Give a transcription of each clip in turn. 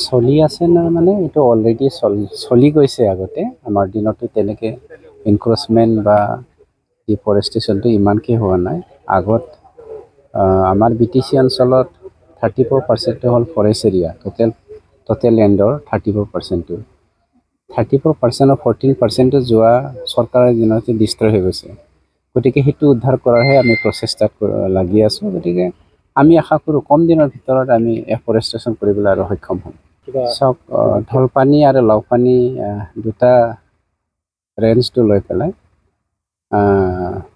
চলি আছে না মানে এইটো অলৰেডি চলি গৈছে আগতে আমাৰ দিনতো তেনেকে এনক্ৰচমেণ্ট বা ডিফৰেষ্টেশ্যনটো ইমানকৈ হোৱা নাই আগত আমাৰ BTC অঞ্চলত 34% হ'ল ফৰেষ্ট এৰিয়া টোটেল লেণ্ডৰ 34%টো 34% 14% যোৱা চৰকাৰৰ দিনতে ডিষ্ট্ৰয় হৈ গৈছে গতিকে সেইটো উদ্ধাৰ কৰাৰহে আমি প্ৰচেষ্টাত লাগি আছোঁ গতিকে আমি আশা কৰোঁ কম দিনৰ ভিতৰত আমি এফৰেষ্টেশ্যন কৰিবলৈ আৰু সক্ষম হ'ম চাওক ঢলপানী আৰু লাওপানী দুটা ৰেঞ্জটো লৈ পেলাই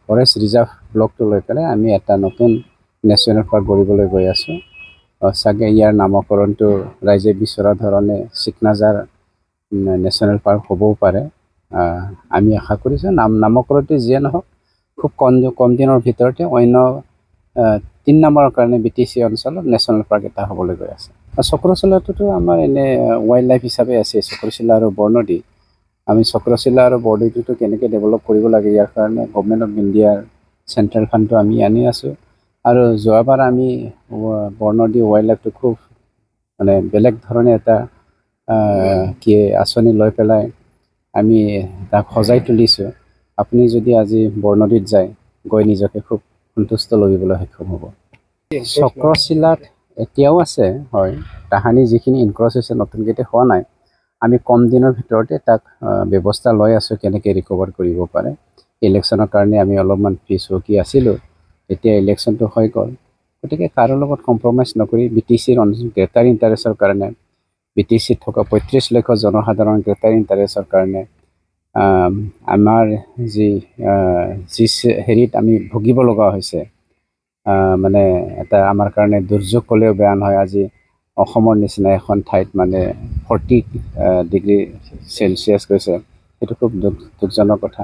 ফৰেষ্ট ৰিজাৰ্ভ ব্লকটো লৈ পেলাই আমি এটা নতুন নেশ্যনেল পাৰ্ক গঢ়িবলৈ গৈ আছোঁ চাগে ইয়াৰ নামকৰণটো ৰাইজে বিচৰা ধৰণে চিকনাজাৰ নেশ্যনেল পাৰ্ক হ'বও পাৰে আমি আশা কৰিছোঁ নামকৰণটো যিয়ে নহওক খুব কম দিনৰ ভিতৰতে অন্য 3 নম্বৰৰ কাৰণে BTC অঞ্চলত নেশ্যনেল পাৰ্ক এটা হ'বলৈ গৈ আছে চক্ৰশিলাটোতো আমাৰ এনে ৱাইল্ড লাইফ হিচাপে আছে চক্ৰশিলা আৰু বৰনদী আমি চক্ৰশিলা আৰু বৰনদীটো কেনেকৈ ডেভেলপ কৰিব লাগে ইয়াৰ কাৰণে গভৰ্ণমেণ্ট অফ ইণ্ডিয়াৰ চেণ্ট্ৰেল ফাণ্ডটো আমি আনি আছোঁ আৰু যোৱাবাৰ আমি বৰনদী ৱাইল্ড লাইফটো খুব মানে বেলেগ ধৰণে এটা আঁচনি লৈ পেলাই আমি তাক সজাই তুলিছোঁ আপুনি যদি আজি বৰনদীত যায় গৈ নিজকে খুব সন্তুষ্ট লভিবলৈ সক্ষম হ'ব চক্ৰশিলাত এতিয়াও আছে হয় তাহানি যিখিনি ইনক্ৰচ হৈছে নতুনকৈ হোৱা নাই আমি কম দিনৰ ভিতৰতে তাক ব্যৱস্থা লৈ আছোঁ কেনেকৈ ৰিকভাৰ কৰিব পাৰে ইলেকশ্যনৰ কাৰণে আমি অলপমান পিছুৱাই আছিলোঁ এতিয়া ইলেকশ্যনটো হৈ গ'ল গতিকে কাৰো লগত কম্প্ৰমাইজ নকৰি BTCৰ গ্ৰেটাৰ ইণ্টাৰেষ্টৰ কাৰণে BTCত থকা 35 লাখ জনসাধাৰণ গ্ৰেটাৰ ইণ্টাৰেষ্টৰ কাৰণে আমাৰ যি হেৰিত আমি ভুগিব লগা হৈছে মানে এটা আমাৰ কাৰণে দুৰ্যোগ ক'লেও বেয়া নহয় আজি অসমৰ নিচিনা এখন ঠাইত মানে 40 ডিগ্ৰী চেলচিয়াছ গৈছে সেইটো খুব দুখজনক কথা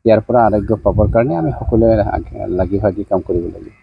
ইয়াৰ পৰা আৰোগ্য পাবৰ কাৰণে আমি সকলোৱে লাগি ভাগি কাম কৰিব লাগিব